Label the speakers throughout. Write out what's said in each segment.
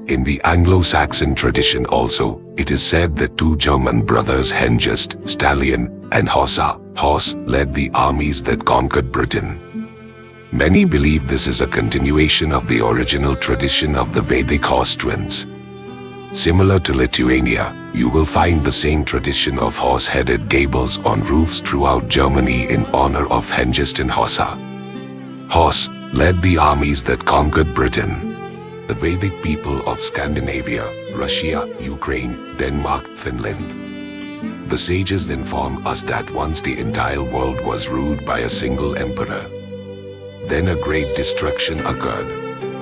Speaker 1: In the Anglo-Saxon tradition also, it is said that two German brothers Hengist, stallion, and Hossa, horse, led the armies that conquered Britain. Many believe this is a continuation of the original tradition of the Vedic horse twins. Similar to Lithuania, you will find the same tradition of horse-headed gables on roofs throughout Germany in honor of Hengist and Hossa. Horse led the armies that conquered Britain. The Vedic people of Scandinavia, Russia, Ukraine, Denmark, Finland. The sages inform us that once the entire world was ruled by a single emperor. Then a great destruction occurred.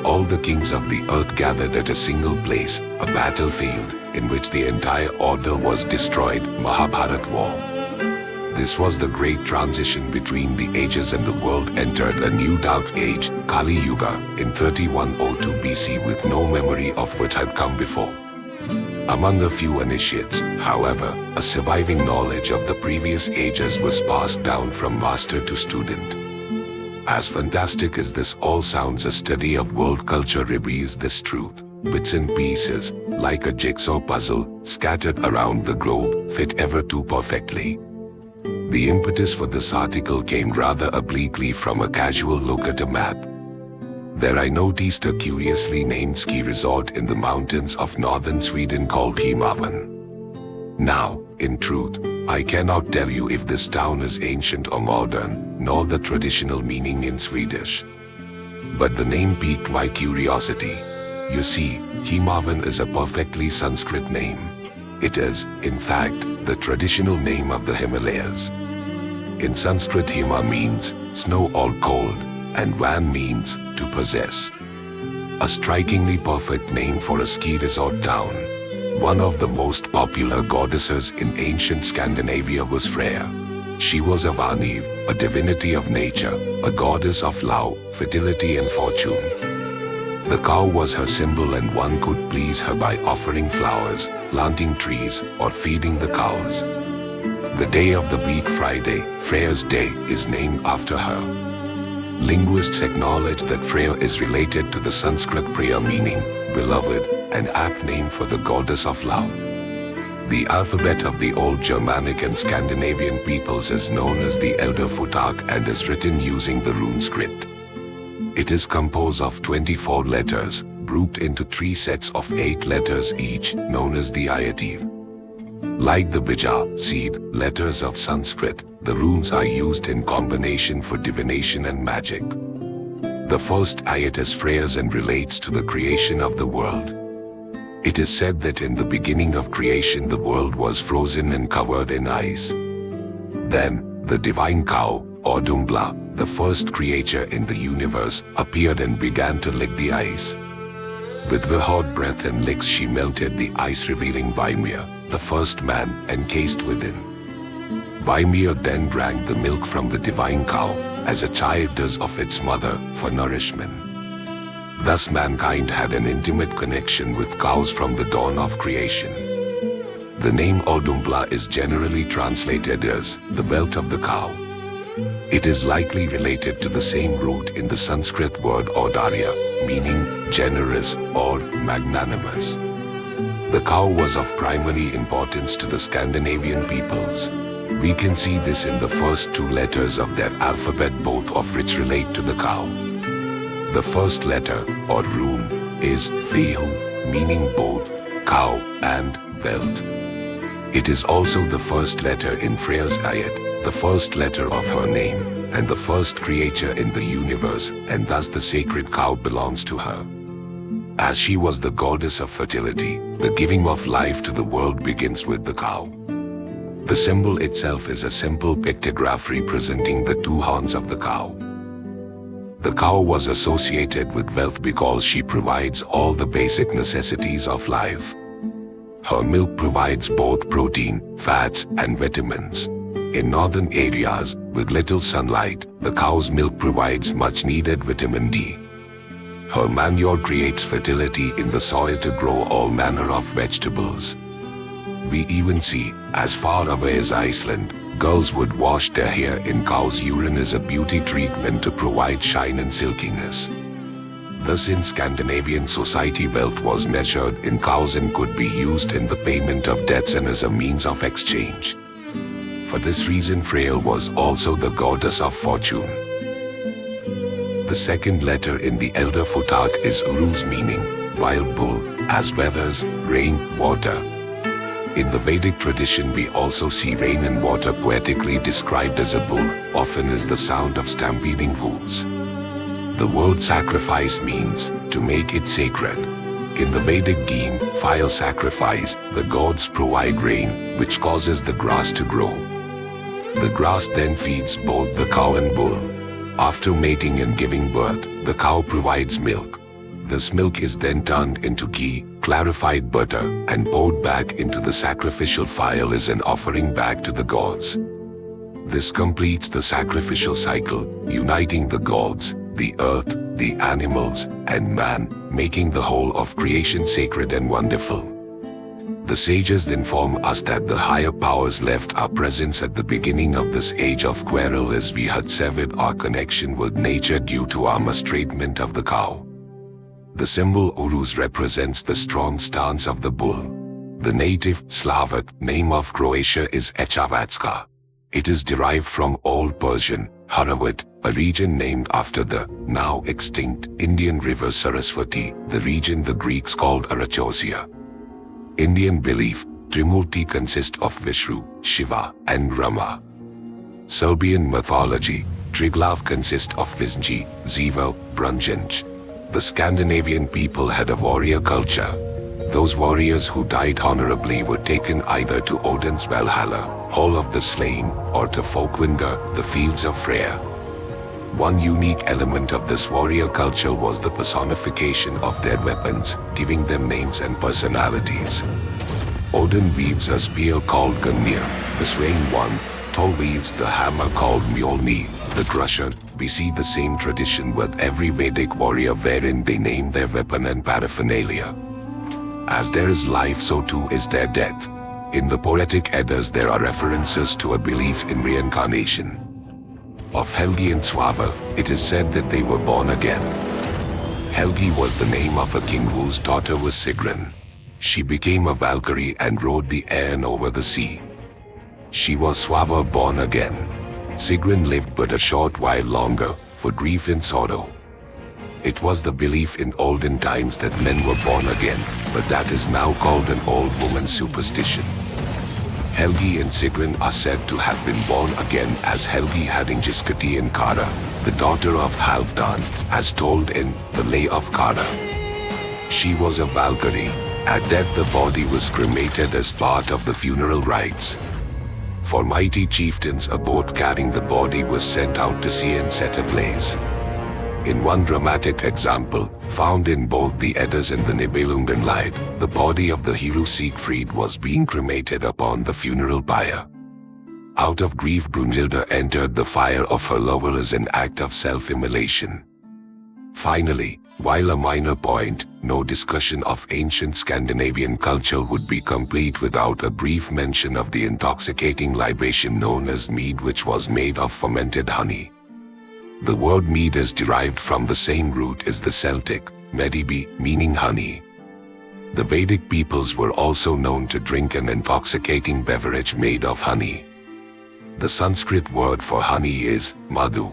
Speaker 1: All the kings of the earth gathered at a single place, a battlefield, in which the entire order was destroyed, Mahabharat War. This was the great transition between the ages, and the world entered a new dark age, Kali Yuga, in 3102 BC with no memory of what had come before. Among a few initiates, however, a surviving knowledge of the previous ages was passed down from master to student. As fantastic as this all sounds, a study of world culture reveals this truth. Bits and pieces, like a jigsaw puzzle, scattered around the globe, fit ever too perfectly. The impetus for this article came rather obliquely from a casual look at a map. There I noticed a curiously named ski resort in the mountains of northern Sweden called Hemavan. Now, in truth, I cannot tell you if this town is ancient or modern, nor the traditional meaning in Swedish. But the name piqued my curiosity. You see, Hemavan is a perfectly Sanskrit name. It is, in fact, the traditional name of the Himalayas. In Sanskrit, Hema means snow or cold, and Van means to possess. A strikingly perfect name for a ski resort town. One of the most popular goddesses in ancient Scandinavia was Freya. She was a Vanir, a divinity of nature, a goddess of love, fertility and fortune. The cow was her symbol, and one could please her by offering flowers, planting trees, or feeding the cows. The day of the week, Friday, Freya's Day, is named after her. Linguists acknowledge that Freya is related to the Sanskrit Priya, meaning beloved, an apt name for the goddess of love. The alphabet of the old Germanic and Scandinavian peoples is known as the Elder Futhark and is written using the rune script. It is composed of 24 letters, grouped into 3 sets of 8 letters each, known as the Ayatir. Like the Bija, seed, letters of Sanskrit, the runes are used in combination for divination and magic. The first Ayat is Freya's and relates to the creation of the world. It is said that in the beginning of creation the world was frozen and covered in ice. Then, the divine cow, Audumbla, the first creature in the universe, appeared and began to lick the ice. With the hot breath and licks she melted the ice, revealing Vimir, the first man, encased within. Vimir then drank the milk from the divine cow, as a child does of its mother, for nourishment. Thus mankind had an intimate connection with cows from the dawn of creation. The name Audumbla is generally translated as the wealth of the cow. It is likely related to the same root in the Sanskrit word Audarya, meaning generous or magnanimous. The cow was of primary importance to the Scandinavian peoples. We can see this in the first 2 letters of their alphabet, both of which relate to the cow. The first letter, or rune, is Fehu, meaning both cow and wealth. It is also the first letter in Freya's Ayat, the first letter of her name, and the first creature in the universe, and thus the sacred cow belongs to her. As she was the goddess of fertility, the giving of life to the world begins with the cow. The symbol itself is a simple pictograph representing the 2 horns of the cow. The cow was associated with wealth because she provides all the basic necessities of life. Her milk provides both protein, fats, and vitamins. In northern areas, with little sunlight, the cow's milk provides much needed vitamin D. Her manure creates fertility in the soil to grow all manner of vegetables. We even see, as far away as Iceland, girls would wash their hair in cow's urine as a beauty treatment to provide shine and silkiness. Thus in Scandinavian society wealth was measured in cows and could be used in the payment of debts and as a means of exchange. For this reason Freyja was also the goddess of fortune. The second letter in the Elder Futhark is Uru's meaning, wild bull, as weathers, rain, water. In the Vedic tradition we also see rain and water poetically described as a bull, often as the sound of stampeding hooves. The word sacrifice means to make it sacred. In the Vedic Gene, fire sacrifice, the gods provide rain, which causes the grass to grow. The grass then feeds both the cow and bull. After mating and giving birth, the cow provides milk. This milk is then turned into ghee, clarified butter, and poured back into the sacrificial fire as an offering back to the gods. This completes the sacrificial cycle, uniting the gods, the earth, the animals, and man, making the whole of creation sacred and wonderful. The sages inform us that the higher powers left our presence at the beginning of this age of quarrel as we had severed our connection with nature due to our mistreatment of the cow. The symbol Urus represents the strong stance of the bull. The native Slavic name of Croatia is Echavacka. It is derived from Old Persian, Harawat, a region named after the, now extinct, Indian river Saraswati, the region the Greeks called Arachosia. Indian belief, Trimurti consists of Vishnu, Shiva, and Rama. Serbian mythology, Triglav consists of Visnji, Ziva, Brunjanj. The Scandinavian people had a warrior culture. Those warriors who died honorably were taken either to Odin's Valhalla, Hall of the Slain, or to Folkvangr, the fields of Freyja. One unique element of this warrior culture was the personification of their weapons, giving them names and personalities. Odin weaves a spear called Gungnir, the swaying one. Thor weaves the hammer called Mjolnir, the crusher. We see the same tradition with every Vedic warrior wherein they name their weapon and paraphernalia. As there is life, so too is there death. In the poetic Eddas there are references to a belief in reincarnation. Of Helgi and Svava, it is said that they were born again. Helgi was the name of a king whose daughter was Sigrun. She became a Valkyrie and rode the air over the sea. She was Svava born again. Sigrun lived but a short while longer, for grief and sorrow. It was the belief in olden times that men were born again, but that is now called an old woman superstition. Helgi and Sigrun are said to have been born again as Helgi Hadingiskati and Kara, the daughter of Halfdan, as told in The Lay of Kara. She was a Valkyrie. At death the body was cremated as part of the funeral rites. For mighty chieftains a boat carrying the body was sent out to sea and set ablaze. In one dramatic example, found in both the Eddas and the Nibelungenlied, the body of the hero Siegfried was being cremated upon the funeral pyre. Out of grief Brunhilde entered the fire of her lover as an act of self-immolation. Finally, while a minor point, no discussion of ancient Scandinavian culture would be complete without a brief mention of the intoxicating libation known as mead, which was made of fermented honey. The word mead is derived from the same root as the Celtic, medibi, meaning honey. The Vedic peoples were also known to drink an intoxicating beverage made of honey. The Sanskrit word for honey is madhu.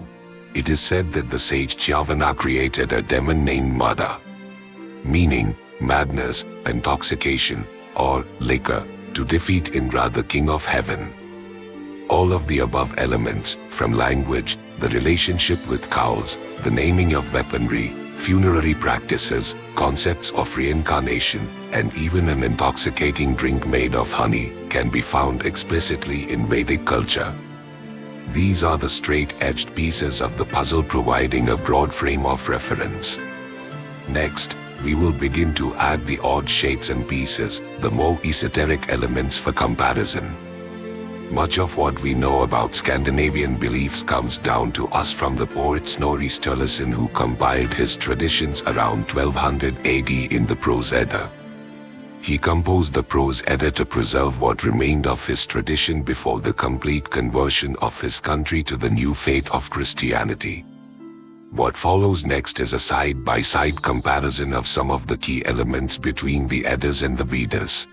Speaker 1: It is said that the sage Chyavana created a demon named Mada, meaning madness, intoxication, or liquor, to defeat Indra, the king of heaven. All of the above elements, from language, the relationship with cows, the naming of weaponry, funerary practices, concepts of reincarnation, and even an intoxicating drink made of honey, can be found explicitly in Vedic culture. These are the straight-edged pieces of the puzzle, providing a broad frame of reference. Next, we will begin to add the odd shades and pieces, the more esoteric elements for comparison. Much of what we know about Scandinavian beliefs comes down to us from the poet Snorri Sturluson, who compiled his traditions around 1200 AD in the Prose Edda. He composed the Prose Edda to preserve what remained of his tradition before the complete conversion of his country to the new faith of Christianity. What follows next is a side-by-side comparison of some of the key elements between the Eddas and the Vedas.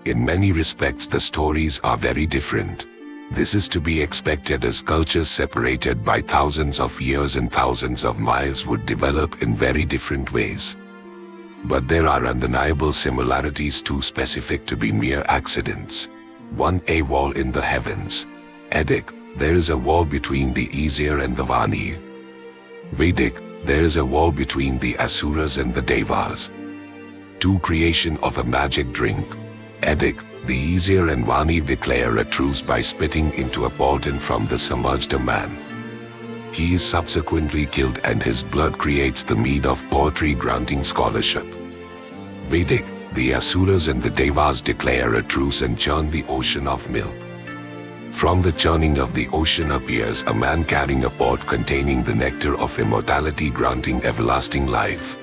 Speaker 1: In many respects, the stories are very different. This is to be expected, as cultures separated by thousands of years and thousands of miles would develop in very different ways. But there are undeniable similarities, too specific to be mere accidents. 1. A wall in the heavens. Eddic, there is a wall between the Aesir and the Vanir. Vedic, there is a wall between the Asuras and the Devas. 2. Creation of a magic drink. Eddic, the Aesir and Vanir declare a truce by spitting into a pauldron from the submerged man. He is subsequently killed and his blood creates the mead of poetry, granting scholarship. Vedic, the Asuras and the Devas declare a truce and churn the ocean of milk. From the churning of the ocean appears a man carrying a pot containing the nectar of immortality, granting everlasting life.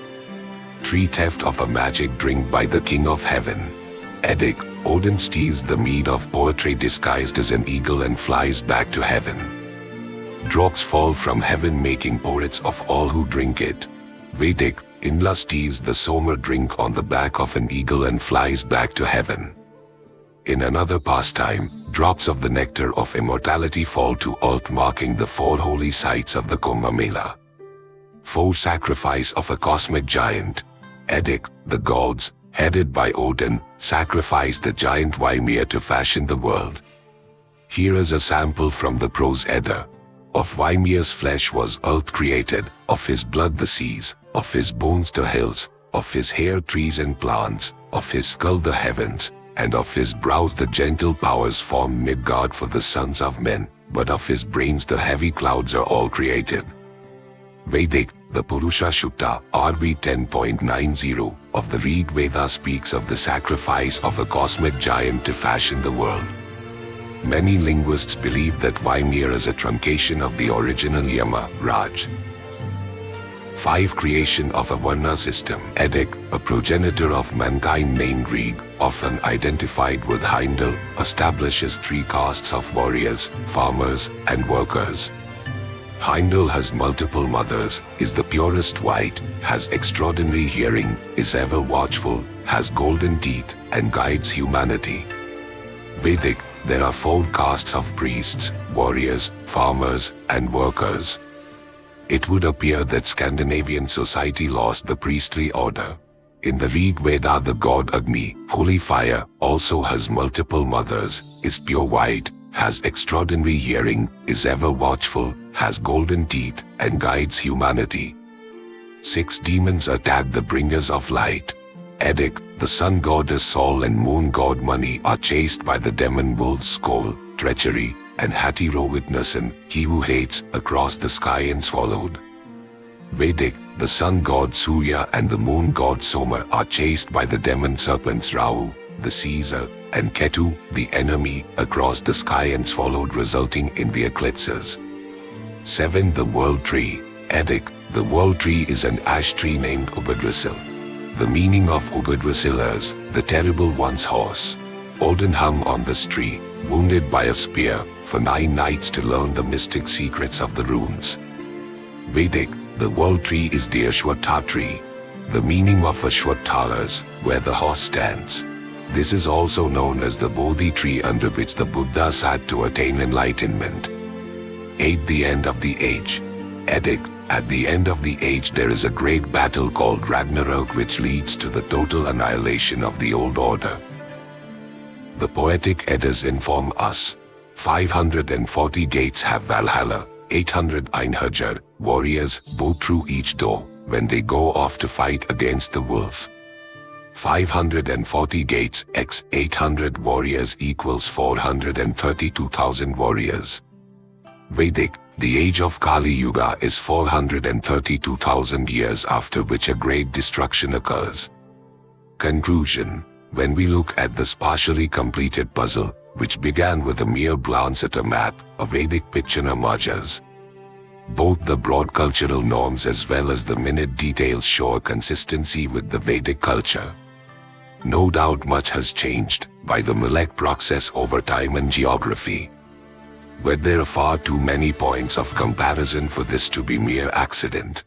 Speaker 1: 3. Theft of a magic drink by the King of Heaven. Eddic, Odin steals the mead of poetry disguised as an eagle and flies back to heaven. Drops fall from heaven, making poets of all who drink it. Vedic, Indra steals the Somer drink on the back of an eagle and flies back to heaven. In another pastime, drops of the nectar of immortality fall to earth, marking the 4 holy sites of the Kumbh Mela. 4. Sacrifice of a cosmic giant. Eddic, the gods, headed by Odin, sacrificed the giant Ymir to fashion the world. Here is a sample from the Prose Edda. Of Ymir's flesh was earth created, of his blood the seas, of his bones the hills, of his hair trees and plants, of his skull the heavens, and of his brows the gentle powers formed Midgard for the sons of men, but of his brains the heavy clouds are all created. Vedic, the Purusha Sukta, RV 10.90, of the Rig Veda speaks of the sacrifice of a cosmic giant to fashion the world. Many linguists believe that Ymir is a truncation of the original Yama, Raj. 5. Creation of a Varna system. Eddic, a progenitor of mankind named Rig, often identified with Heimdall, establishes 3 castes of warriors, farmers, and workers. Heimdall has multiple mothers, is the purest white, has extraordinary hearing, is ever watchful, has golden teeth, and guides humanity. Vedic, there are 4 castes of priests, warriors, farmers, and workers. It would appear that Scandinavian society lost the priestly order. In the Rig Veda, the god Agni, holy fire, also has multiple mothers, is pure white, has extraordinary hearing, is ever watchful, has golden teeth, and guides humanity. 6. Demons attack the bringers of light. Eddic, the sun goddess Sol and moon god Mani are chased by the demon wolves Skoll, treachery, and Hatiro Witnesson, he who hates, across the sky and swallowed. Vedic, the sun god Surya and the moon god Soma are chased by the demon serpents Rahu, the Caesar, and Ketu, the enemy, across the sky and swallowed, resulting in the eclipses. 7. The world tree. Eddic, the world tree is an ash tree named Yggdrasil. The meaning of Yggdrasil is the terrible one's horse. Odin hung on this tree, wounded by a spear, for 9 nights to learn the mystic secrets of the runes. Vedic, the world tree is the Ashwatthana tree. The meaning of Ashwatthana is where the horse stands. This is also known as the Bodhi tree under which the Buddha sat to attain enlightenment. 8. The end of the age. Eddic, at the end of the age there is a great battle called Ragnarok, which leads to the total annihilation of the old order. The poetic Eddas inform us. 540 gates have Valhalla, 800 Einherjar, warriors, go through each door, when they go off to fight against the wolf. 540 gates x 800 warriors equals 432,000 warriors. Vedic, the age of Kali Yuga is 432,000 years, after which a great destruction occurs. Conclusion. When we look at this partially completed puzzle, which began with a mere glance at a map, a Vedic picture emerges. Both the broad cultural norms as well as the minute details show a consistency with the Vedic culture. No doubt much has changed by the Malek process over time and geography. But there are far too many points of comparison for this to be mere accident.